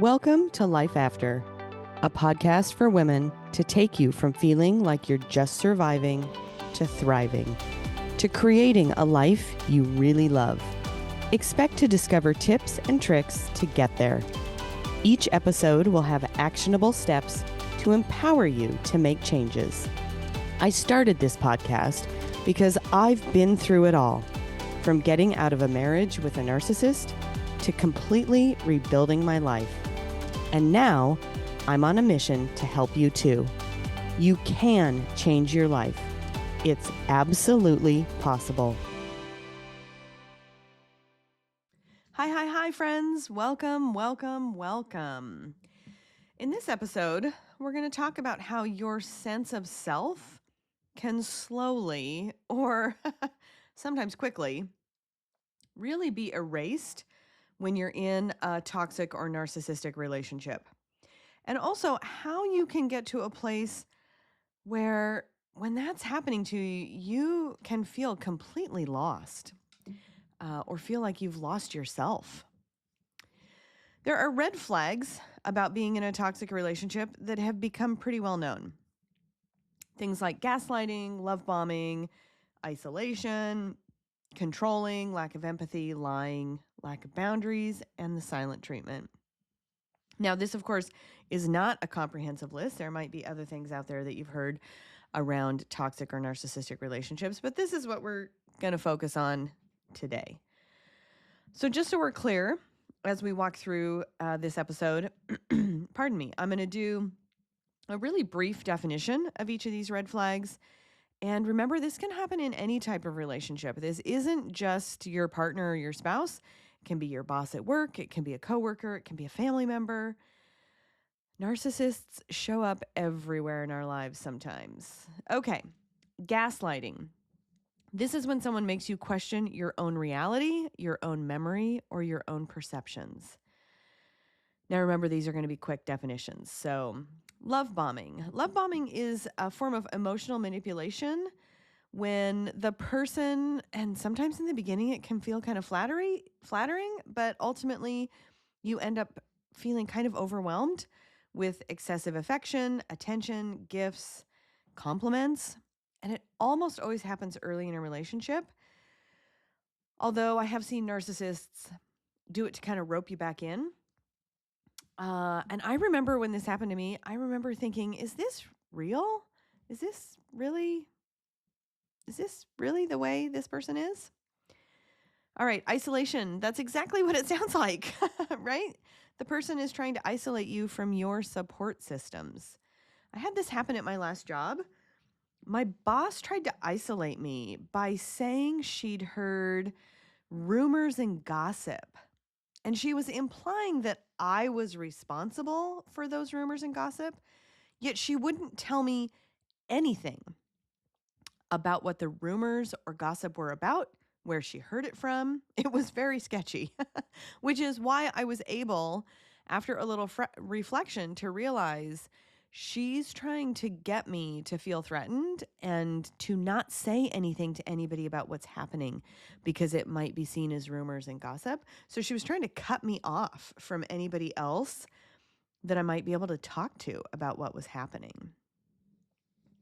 Welcome to Life After, a podcast for women to take you from feeling like you're just surviving to thriving, to creating a life you really love. Expect to discover tips and tricks to get there. Each episode will have actionable steps to empower you to make changes. I started this podcast because I've been through it all, from getting out of a marriage with a narcissist to completely rebuilding my life. And now I'm on a mission to help you too. You can change your life. It's absolutely possible. Hi, friends. Welcome. In this episode, we're going to talk about how your sense of self can slowly, or sometimes quickly, really be erased when you're in a toxic or narcissistic relationship. And also how you can get to a place where when that's happening to you, you can feel completely lost or feel like you've lost yourself. There are red flags about being in a toxic relationship that have become pretty well known. Things like gaslighting, love bombing, isolation, controlling, lack of empathy, lying, lack of boundaries, and the silent treatment. Now, this, of course, is not a comprehensive list. There might be other things out there that you've heard around toxic or narcissistic relationships, but this is what we're going to focus on today. So just so we're clear, as we walk through this episode, pardon me, I'm going to do a really brief definition of each of these red flags. And remember, this can happen in any type of relationship. This isn't just your partner or your spouse. It can be your boss at work. It can be a coworker. It can be a family member. Narcissists show up everywhere in our lives sometimes. Okay, gaslighting. This is when someone makes you question your own reality, your own memory, or your own perceptions. Now remember, these are going to be quick definitions. So love bombing. Love bombing is a form of emotional manipulation when the person, and sometimes in the beginning it can feel kind of flattering, but ultimately you end up feeling kind of overwhelmed with excessive affection, attention, gifts, compliments. And it almost always happens early in a relationship. Although I have seen narcissists do it to kind of rope you back in. And I remember when this happened to me, I remember thinking, is this real? Is this really the way this person is? All right, isolation. That's exactly what it sounds like, right? The person is trying to isolate you from your support systems. I had this happen at my last job. My boss tried to isolate me by saying she'd heard rumors and gossip. And she was implying that I was responsible for those rumors and gossip, yet she wouldn't tell me anything about what the rumors or gossip were about, where she heard it from. It was very sketchy, which is why I was able, after a little reflection, to realize she's trying to get me to feel threatened and to not say anything to anybody about what's happening because it might be seen as rumors and gossip. So she was trying to cut me off from anybody else that I might be able to talk to about what was happening.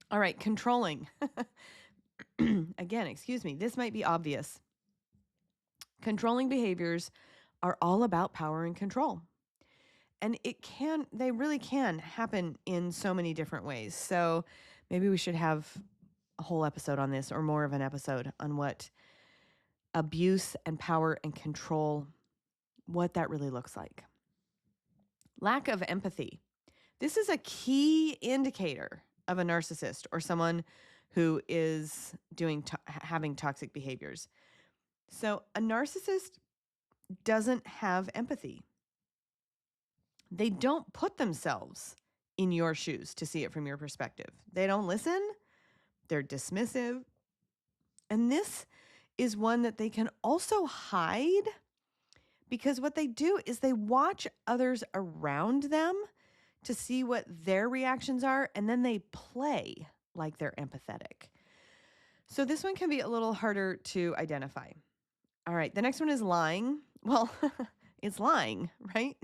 All right, controlling. Again, excuse me, this might be obvious. Controlling behaviors are all about power and control. And they really can happen in so many different ways. So maybe we should have a whole episode on this, or more of an episode on what abuse and power and control, what that really looks like. Lack of empathy. This is a key indicator of a narcissist or someone who is having toxic behaviors. So a narcissist doesn't have empathy. They don't put themselves in your shoes to see it from your perspective. They don't listen. They're dismissive. And this is one that they can also hide, because what they do is they watch others around them to see what their reactions are, and then they play like they're empathetic. So this one can be a little harder to identify. All right, the next one is lying. Well, it's lying, right?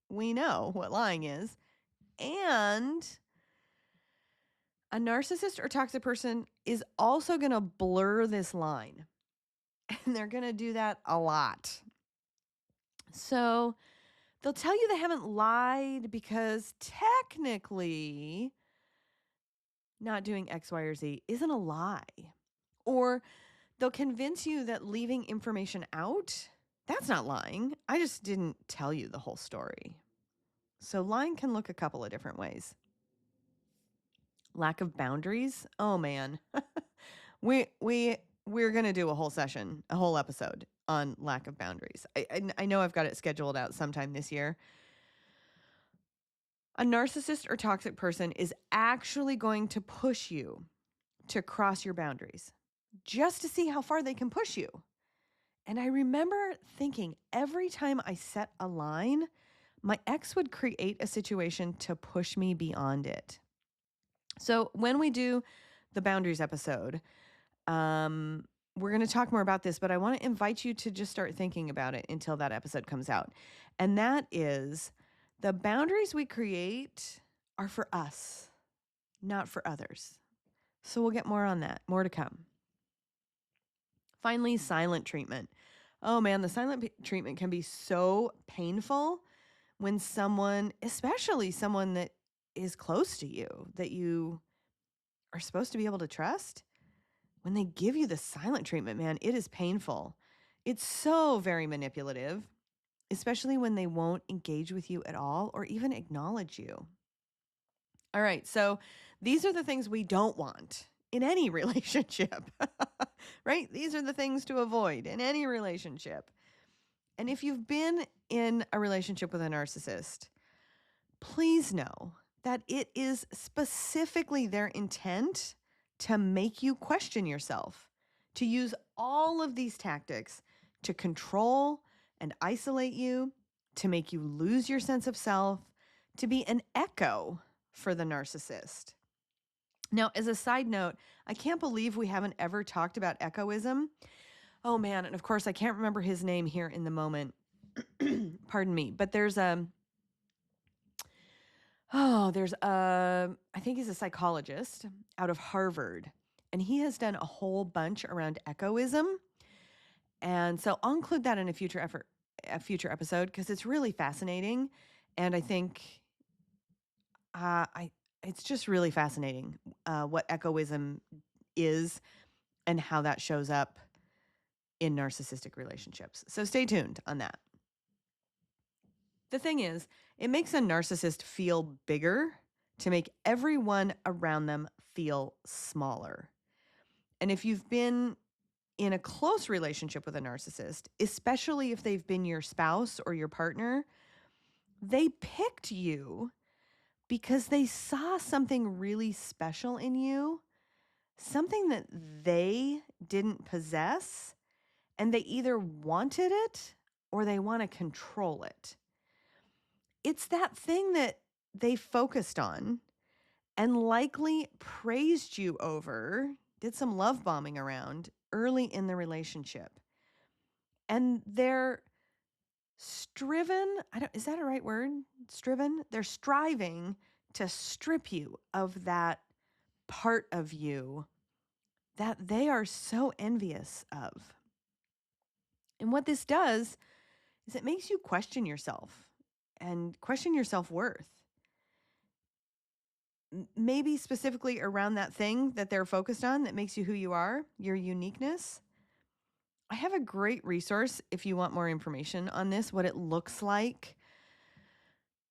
we know what lying is. And a narcissist or toxic person is also going to blur this line. And they're going to do that a lot. So they'll tell you they haven't lied because technically not doing X, Y, or Z isn't a lie. Or they'll convince you that leaving information out, that's not lying. I just didn't tell you the whole story. So lying can look a couple of different ways. Lack of boundaries. Oh man. We're going to do a whole session, a whole episode on lack of boundaries. I know I've got it scheduled out sometime this year. A narcissist or toxic person is actually going to push you to cross your boundaries just to see how far they can push you. And I remember thinking every time I set a line, my ex would create a situation to push me beyond it. So when we do the boundaries episode, we're going to talk more about this, but I want to invite you to just start thinking about it until that episode comes out. And that is, the boundaries we create are for us, not for others. So we'll get more on that, more to come. Finally, silent treatment. Oh man, the silent treatment can be so painful when someone, especially someone that is close to you, that you are supposed to be able to trust, when they give you the silent treatment, man, it is painful. It's so very manipulative, especially when they won't engage with you at all or even acknowledge you. All right, so these are the things we don't want in any relationship, right? These are the things to avoid in any relationship. And if you've been in a relationship with a narcissist, please know that it is specifically their intent to make you question yourself, to use all of these tactics to control and isolate you, to make you lose your sense of self, to be an echo for the narcissist. Now, as a side note, I can't believe we haven't ever talked about echoism. Oh man, and of course I can't remember his name here in the moment. Pardon me, but I think he's a psychologist out of Harvard, and he has done a whole bunch around echoism. And so I'll include that in a future episode because it's really fascinating. And I think it's just really fascinating what echoism is and how that shows up in narcissistic relationships. So stay tuned on that. The thing is, it makes a narcissist feel bigger to make everyone around them feel smaller. And if you've been in a close relationship with a narcissist, especially if they've been your spouse or your partner, they picked you because they saw something really special in you, something that they didn't possess, and they either wanted it or they want to control it. It's that thing that they focused on and likely praised you over, did some love bombing around early in the relationship. And they're is that a right word? Striven? They're striving to strip you of that part of you that they are so envious of. And what this does is it makes you question yourself and question your self-worth. Maybe specifically around that thing that they're focused on that makes you who you are, your uniqueness. I have a great resource if you want more information on this, what it looks like,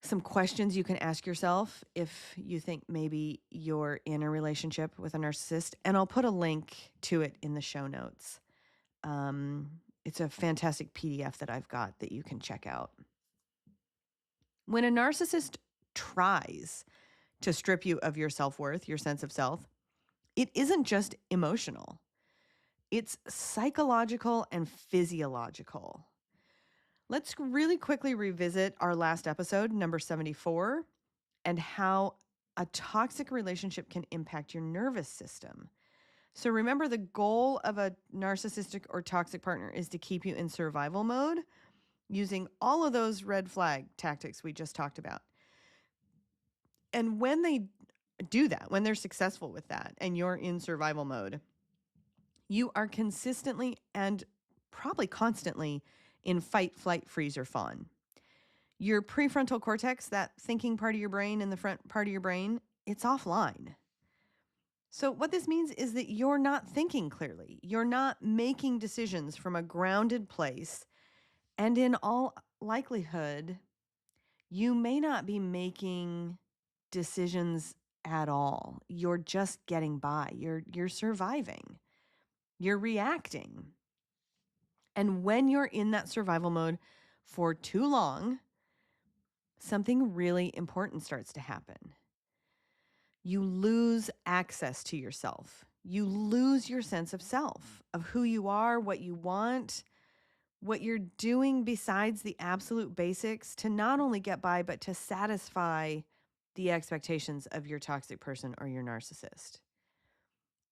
some questions you can ask yourself if you think maybe you're in a relationship with a narcissist. And I'll put a link to it in the show notes. It's a fantastic PDF that I've got that you can check out. When a narcissist tries to strip you of your self-worth, your sense of self, it isn't just emotional. It's psychological and physiological. Let's really quickly revisit our last episode, number 74, and how a toxic relationship can impact your nervous system. So remember, the goal of a narcissistic or toxic partner is to keep you in survival mode. using all of those red flag tactics we just talked about. And when they do that, when they're successful with that and you're in survival mode, you are consistently and probably constantly in fight, flight, freeze, or fawn. Your prefrontal cortex, that thinking part of your brain and the front part of your brain, it's offline. So what this means is that you're not thinking clearly. You're not making decisions from a grounded place. And in all likelihood, you may not be making decisions at all. You're just getting by. You're surviving. You're reacting. And when you're in that survival mode for too long, something really important starts to happen. You lose access to yourself. You lose your sense of self, of who you are, what you want, what you're doing besides the absolute basics to not only get by, but to satisfy the expectations of your toxic person or your narcissist.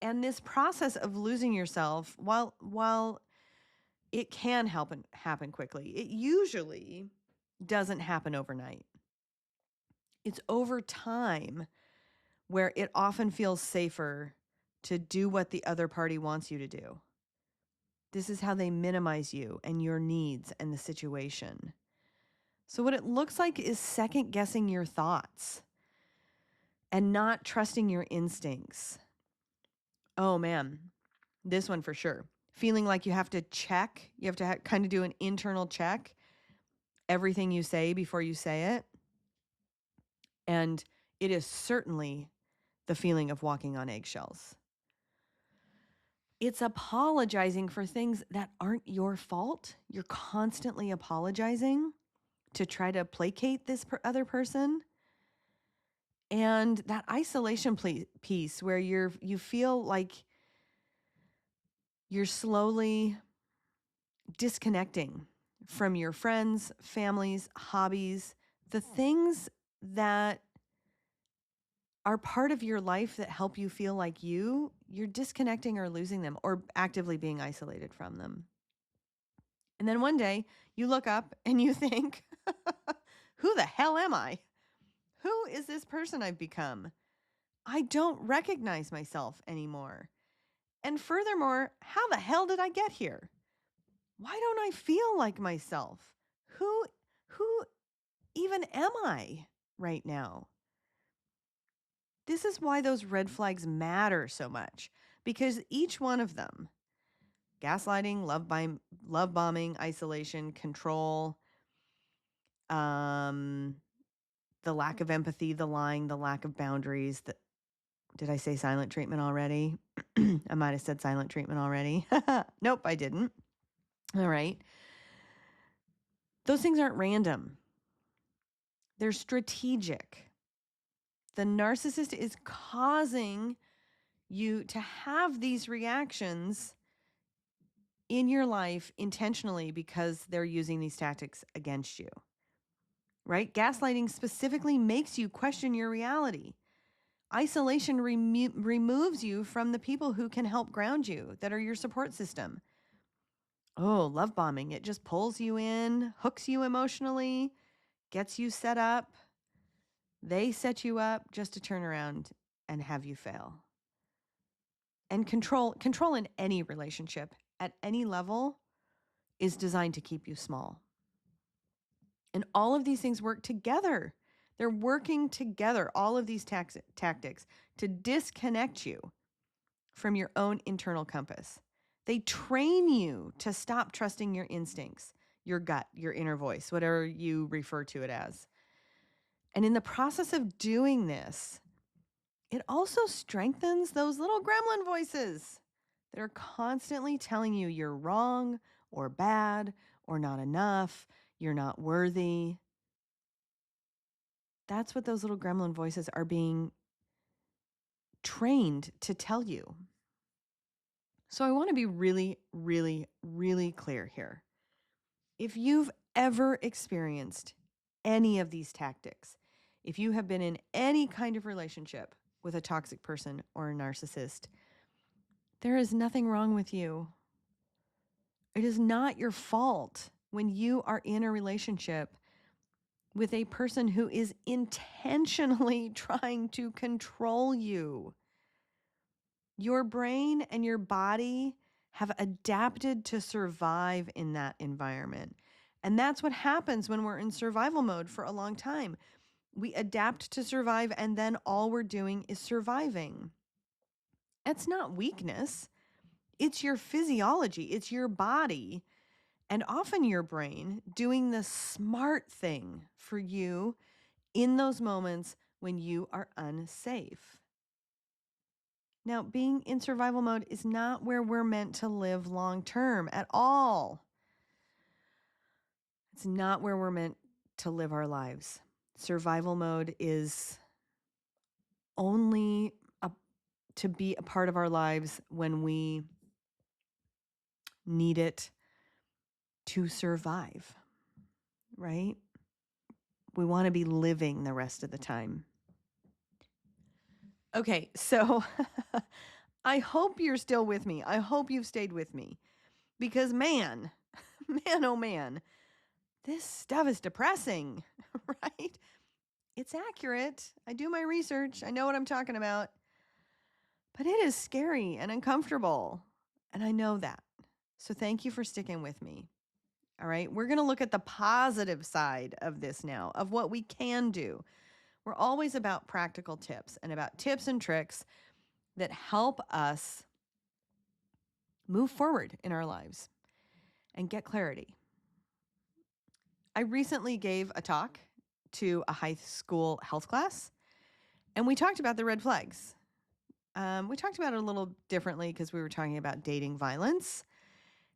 And this process of losing yourself, while it can happen quickly, it usually doesn't happen overnight. It's over time where it often feels safer to do what the other party wants you to do. This is how they minimize you and your needs and the situation. So what it looks like is second guessing your thoughts and not trusting your instincts. Oh man, this one for sure. Feeling like you have to check, you have to kind of do an internal check, everything you say before you say it. And it is certainly the feeling of walking on eggshells. It's apologizing for things that aren't your fault. You're constantly apologizing to try to placate this other person. And that isolation piece where you feel like you're slowly disconnecting from your friends, families, hobbies, the things that are part of your life that help you feel like you're disconnecting or losing them or actively being isolated from them. And then one day you look up and you think, who the hell am I? Who is this person I've become? I don't recognize myself anymore. And furthermore, how the hell did I get here? Why don't I feel like myself? Who even am I right now? This is why those red flags matter so much, because each one of them, gaslighting, love bombing, isolation, control, the lack of empathy, the lying, the lack of boundaries. Did I say silent treatment already? I might have said silent treatment already. Nope, I didn't. All right. Those things aren't random. They're strategic. The narcissist is causing you to have these reactions in your life intentionally because they're using these tactics against you, right? Gaslighting specifically makes you question your reality. Isolation removes you from the people who can help ground you, that are your support system. Oh, love bombing. It just pulls you in, hooks you emotionally, gets you set up. They set you up just to turn around and have you fail. And control in any relationship at any level is designed to keep you small. And all of these things work together. They're working together, all of these tactics, to disconnect you from your own internal compass. They train you to stop trusting your instincts, your gut, your inner voice, whatever you refer to it as. And in the process of doing this, it also strengthens those little gremlin voices that are constantly telling you you're wrong or bad or not enough, you're not worthy. That's what those little gremlin voices are being trained to tell you. So I want to be really, really, really clear here. If you've ever experienced any of these tactics, if you have been in any kind of relationship with a toxic person or a narcissist, there is nothing wrong with you. It is not your fault. when you are in a relationship with a person who is intentionally trying to control you. Your brain and your body have adapted to survive in that environment. And that's what happens when we're in survival mode for a long time. We adapt to survive, and then all we're doing is surviving. It's not weakness. It's your physiology. It's your body, and often your brain, doing the smart thing for you in those moments when you are unsafe. Now, being in survival mode is not where we're meant to live long term at all. It's not where we're meant to live our lives. Survival mode is only to be a part of our lives when we need it to survive, right? We want to be living the rest of the time. Okay, so I hope you're still with me. I hope you've stayed with me, because man, oh man, this stuff is depressing, right? It's accurate. I do my research. I know what I'm talking about. But it is scary and uncomfortable. And I know that. So thank you for sticking with me. All right. We're going to look at the positive side of this now, of what we can do. We're always about practical tips and about tips and tricks that help us move forward in our lives and get clarity. I recently gave a talk to a high school health class, and we talked about the red flags. We talked about it a little differently because we were talking about dating violence.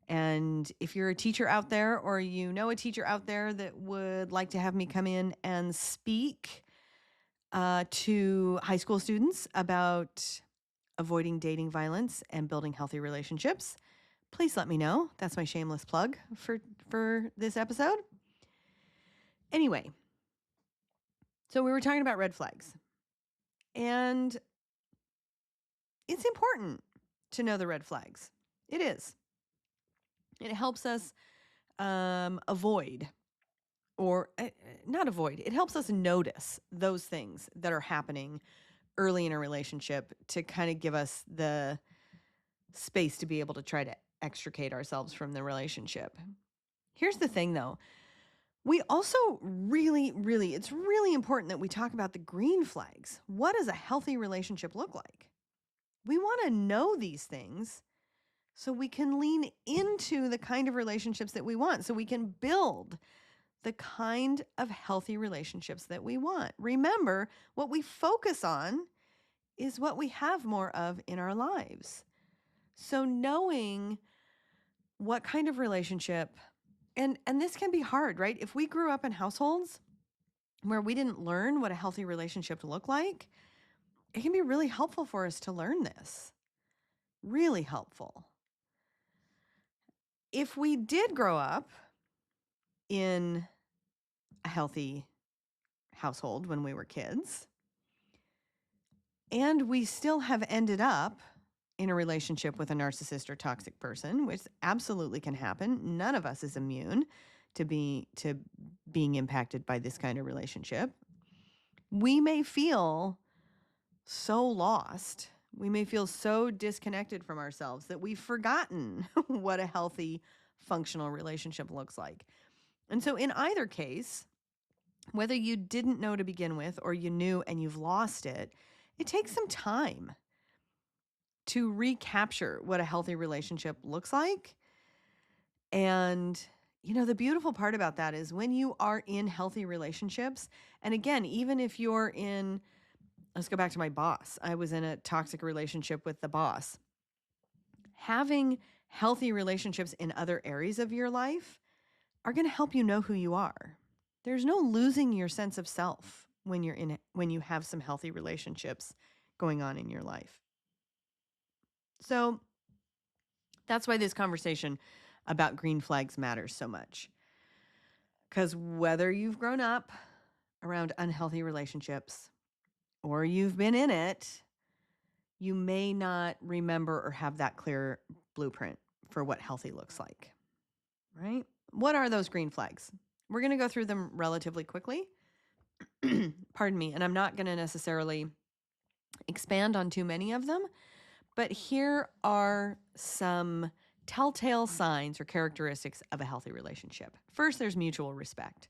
And if you're a teacher out there, or you know a teacher out there that would like to have me come in and speak to high school students about avoiding dating violence and building healthy relationships, please let me know. That's my shameless plug for this episode. Anyway, so we were talking about red flags. And it's important to know the red flags. It is. It helps us avoid, or not avoid, it helps us notice those things that are happening early in a relationship to kind of give us the space to be able to try to extricate ourselves from the relationship. Here's the thing, though. We also it's really important that we talk about the green flags. What does a healthy relationship look like? We want to know these things so we can lean into the kind of relationships that we want, so we can build the kind of healthy relationships that we want. Remember, what we focus on is what we have more of in our lives. So knowing what kind of relationship, and this can be hard, right? If we grew up in households where we didn't learn what a healthy relationship looked like, it can be really helpful for us to learn this. Really helpful. If we did grow up in a healthy household when we were kids, and we still have ended up in a relationship with a narcissist or toxic person, which absolutely can happen. None of us is immune to being impacted by this kind of relationship. We may feel so lost. We may feel so disconnected from ourselves that we've forgotten what a healthy, functional relationship looks like. And so in either case, whether you didn't know to begin with or you knew and you've lost it, it takes some time to recapture what a healthy relationship looks like. And, the beautiful part about that is when you are in healthy relationships, and again, even if you're in, let's go back to my boss. I was in a toxic relationship with the boss. Having healthy relationships in other areas of your life are going to help you know who you are. There's no losing your sense of self when you have some healthy relationships going on in your life. So that's why this conversation about green flags matters so much. Because whether you've grown up around unhealthy relationships or you've been in it, you may not remember or have that clear blueprint for what healthy looks like, right? What are those green flags? We're going to go through them relatively quickly. Pardon me. And I'm not going to necessarily expand on too many of them, but here are some telltale signs or characteristics of a healthy relationship. First, there's mutual respect.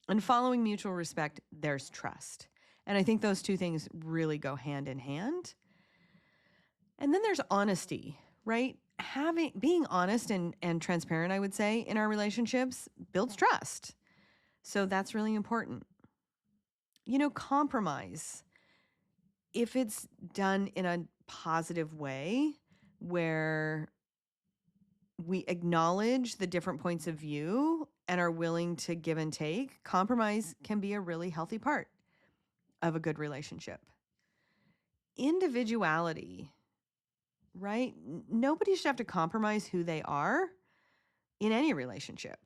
And following mutual respect, there's trust. And I think those two things really go hand in hand. And then there's honesty, right? Being honest and transparent, I would say, in our relationships builds trust. So that's really important. Compromise. If it's done in a positive way where we acknowledge the different points of view and are willing to give and take, compromise can be a really healthy part of a good relationship. Individuality, right? Nobody should have to compromise who they are in any relationship,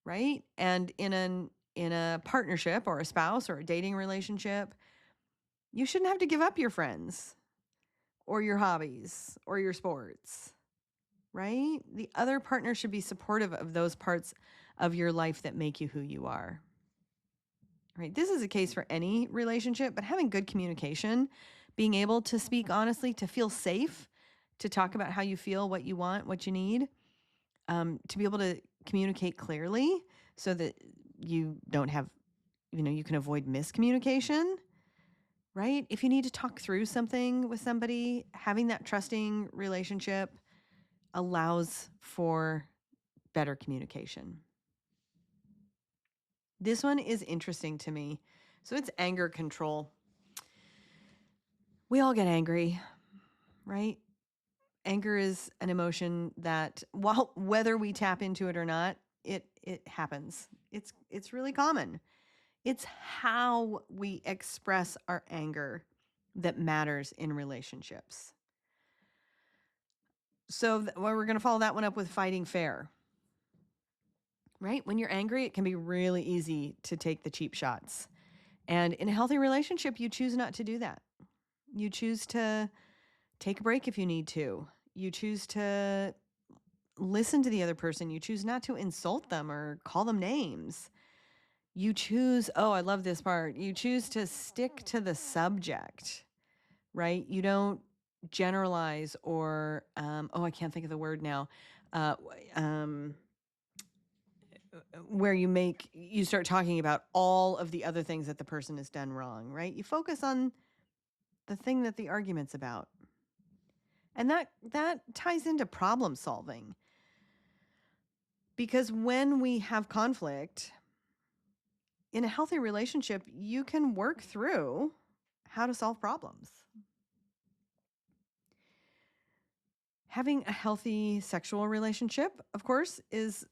right? And in a partnership or a spouse or a dating relationship, you shouldn't have to give up your friends or your hobbies or your sports, right? The other partner should be supportive of those parts of your life that make you who you are, right? This is a case for any relationship, but having good communication, being able to speak honestly, to feel safe, to talk about how you feel, what you want, what you need, to be able to communicate clearly so that you don't have, you can avoid miscommunication, right? If you need to talk through something with somebody, having that trusting relationship allows for better communication. This one is interesting to me. So it's anger control. We all get angry, right? Anger is an emotion that, whether we tap into it or not, it happens. It's really common. It's how we express our anger that matters in relationships. So we're going to follow that one up with fighting fair. Right? When you're angry, it can be really easy to take the cheap shots. And in a healthy relationship, you choose not to do that. You choose to take a break if you need to. You choose to listen to the other person. You choose not to insult them or call them names. You choose, I love this part. You choose to stick to the subject, right? You don't generalize or, I can't think of the word now. Where you start talking about all of the other things that the person has done wrong, right? You focus on the thing that the argument's about. And that ties into problem solving. Because when we have conflict in a healthy relationship, you can work through how to solve problems. Having a healthy sexual relationship, of course, is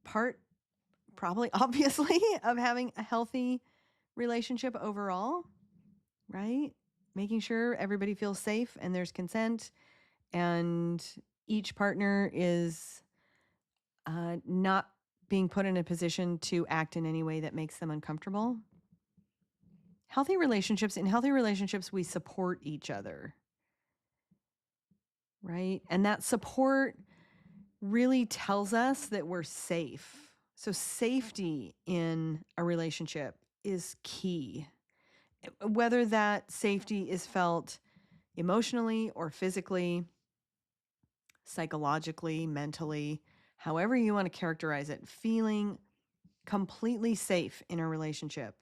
part, probably obviously, of having a healthy relationship overall, right? Making sure everybody feels safe and there's consent and each partner is not being put in a position to act in any way that makes them uncomfortable. In healthy relationships, we support each other, right? And that support really tells us that we're safe. So safety in a relationship is key. Whether that safety is felt emotionally or physically, psychologically, mentally, however you want to characterize it, feeling completely safe in a relationship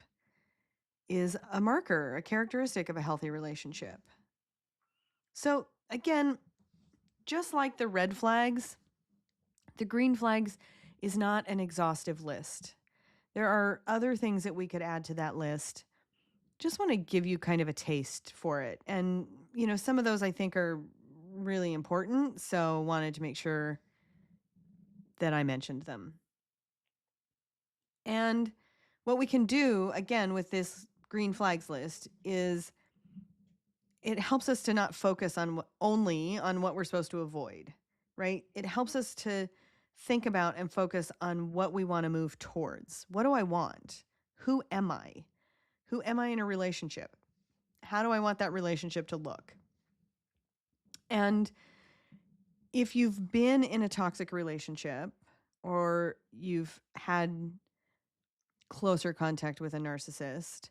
is a marker, a characteristic of a healthy relationship. So again, just like the red flags, the green flags is not an exhaustive list. There are other things that we could add to that list. Just want to give you kind of a taste for it. And, some of those I think are really important. So wanted to make sure that I mentioned them. And what we can do, again, with this green flags list is it helps us to not focus only on what we're supposed to avoid, right? It helps us to think about and focus on what we want to move towards. What do I want? Who am I? Who am I in a relationship? How do I want that relationship to look? And if you've been in a toxic relationship or you've had closer contact with a narcissist,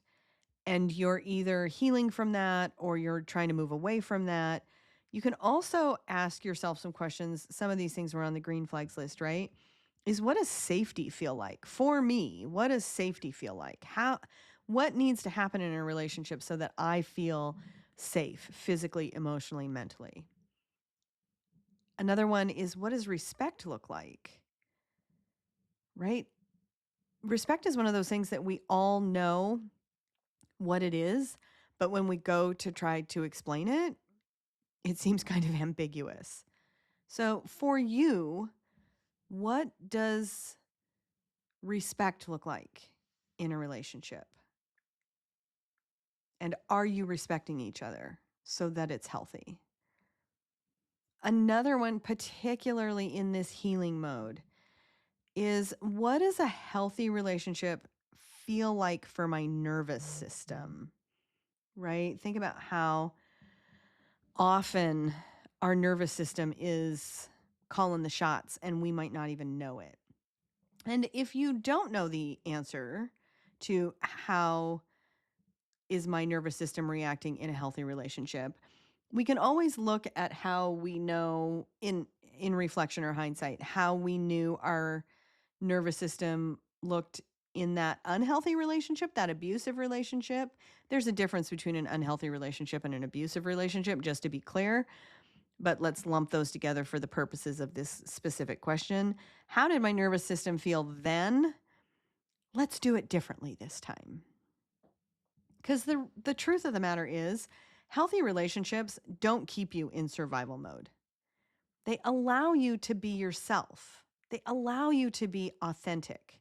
and you're either healing from that or you're trying to move away from that, you can also ask yourself some questions. Some of these things were on the green flags list, right? Is what does safety feel like? For me, what does safety feel like? What needs to happen in a relationship so that I feel safe physically, emotionally, mentally? Another one is, what does respect look like? Right? Respect is one of those things that we all know what it is, but when we go to try to explain it, it seems kind of ambiguous. So for you, what does respect look like in a relationship? And are you respecting each other so that it's healthy? Another one, particularly in this healing mode, is what does a healthy relationship feel like for my nervous system? Right? Think about how often our nervous system is calling the shots and we might not even know it. And if you don't know the answer to how is my nervous system reacting in a healthy relationship, we can always look at how we know in reflection or hindsight, how we knew our nervous system looked in that unhealthy relationship, that abusive relationship. There's a difference between an unhealthy relationship and an abusive relationship, just to be clear. But let's lump those together for the purposes of this specific question. How did my nervous system feel then? Let's do it differently this time. Because the truth of the matter is, healthy relationships don't keep you in survival mode. They allow you to be yourself. They allow you to be authentic.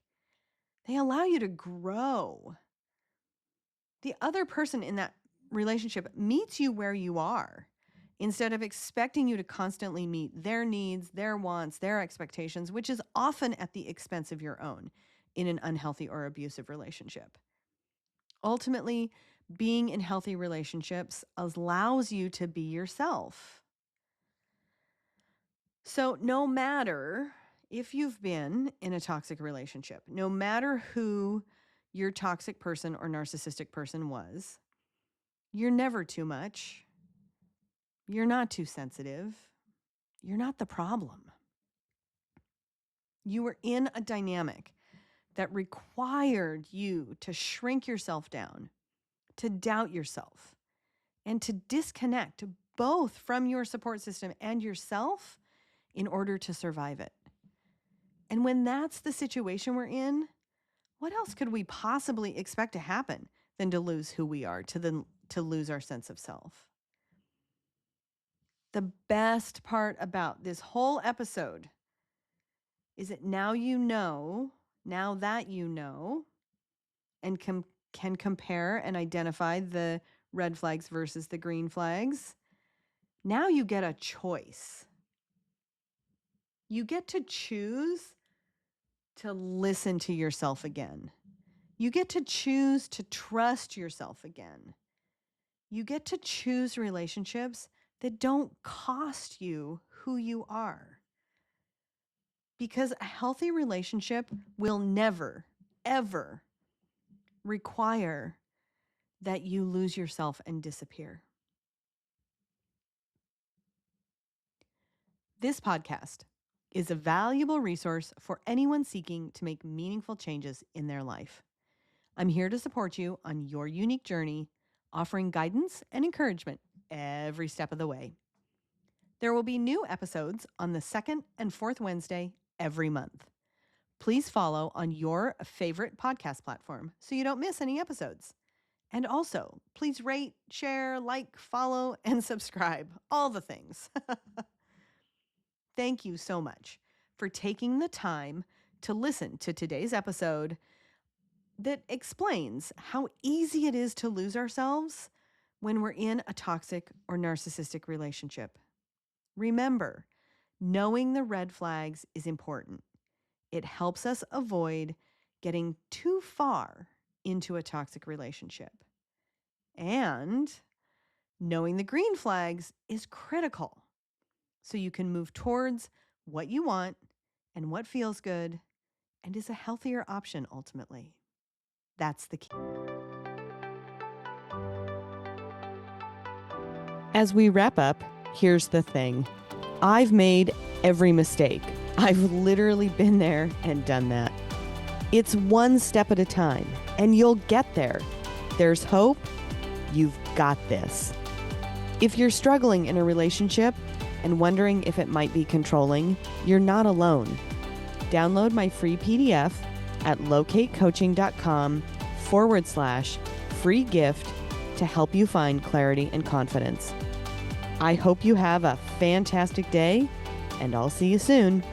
They allow you to grow. The other person in that relationship meets you where you are instead of expecting you to constantly meet their needs, their wants, their expectations, which is often at the expense of your own in an unhealthy or abusive relationship. Ultimately, being in healthy relationships allows you to be yourself. So no matter if you've been in a toxic relationship, no matter who your toxic person or narcissistic person was, you're never too much. You're not too sensitive. You're not the problem. You were in a dynamic that required you to shrink yourself down, to doubt yourself, and to disconnect both from your support system and yourself in order to survive it. And when that's the situation we're in, what else could we possibly expect to happen than to lose who we are, to lose our sense of self? The best part about this whole episode is that now that you know, and can compare and identify the red flags versus the green flags, now you get a choice. You get to choose to listen to yourself again. You get to choose to trust yourself again. You get to choose relationships that don't cost you who you are. Because a healthy relationship will never, ever require that you lose yourself and disappear. This podcast is a valuable resource for anyone seeking to make meaningful changes in their life. I'm here to support you on your unique journey, offering guidance and encouragement every step of the way. There will be new episodes on the second and fourth Wednesday every month. Please follow on your favorite podcast platform so you don't miss any episodes. And also, please rate, share, like, follow, and subscribe. All the things. Thank you so much for taking the time to listen to today's episode that explains how easy it is to lose ourselves when we're in a toxic or narcissistic relationship. Remember, knowing the red flags is important. It helps us avoid getting too far into a toxic relationship. And knowing the green flags is critical so you can move towards what you want and what feels good and is a healthier option ultimately. That's the key. As we wrap up, here's the thing. I've made every mistake. I've literally been there and done that. It's one step at a time, and you'll get there. There's hope. You've got this. If you're struggling in a relationship and wondering if it might be controlling, you're not alone. Download my free PDF at locatecoaching.com/free gift to help you find clarity and confidence. I hope you have a fantastic day, and I'll see you soon.